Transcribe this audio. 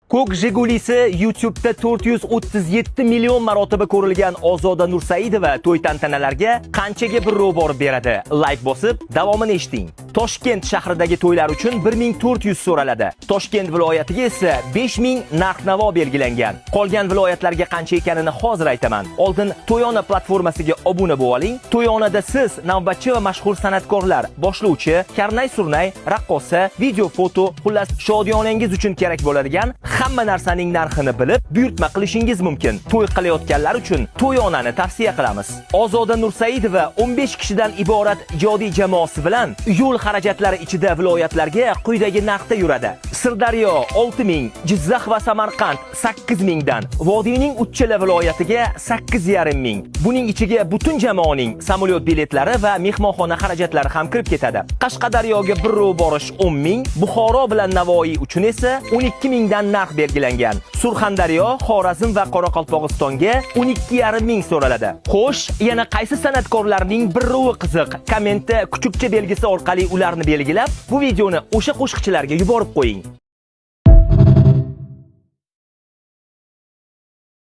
Ko'k Jigulisi YouTube'da 437 million marotaba ko'rilgan Ozoda Nursaidova to'y tantanalarga qanchaga birrov borib beradi? Like bosib, davomini eshiting. Toshkent shahridagi to'ylar uchun 1400 so'raladi. Toshkent viloyatiga esa 5000 narx-navo belgilangan. Qolgan viloyatlarga qancha ekanini hozir aytaman. Oldin To'yona platformasiga obuna bo'l oling. To'yonada siz navbatchi va mashhur san'atkorlar, boshlovchi, karnay-surnay, raqqosa, video foto, xullas shodiyonangiz uchun kerak bo'ladigan hamma narsaning narxini bilib, buyurtma qilishingiz mumkin. To'y qilayotganlar uchun To'yonani tavsiya qilamiz. Ozoda Nursaidova 15 kishidan iborat ijodiy jamoasi bilan yo'l xarajatlari ichida viloyatlarga quyidagi narxda yuradi. Sirdaryo 6000, Jizzax va Samarqand 8000 dan, Vodiyning Uchala viloyatiga 8500 ming. Buning ichiga butun jamoaning samolyot biletlari va mehmonxona xarajatlari ham kirib ketadi. Qashqadaryoga birrov borish 10 ming, Buxoro bilan Navoiy uchun esa 12 mingdan narx belgilangan. Surxondaryo, Xorazm va Qoraqalpog'istonga 12,5 ming so'raladi. Xo'sh, yana qaysi san'atkorlarning birrovi qiziq? Kommentda kuchukcha belgisi orqali ularni belgilab, bu videoni o'sha qo'shiqchilarga yuborib qo'ying.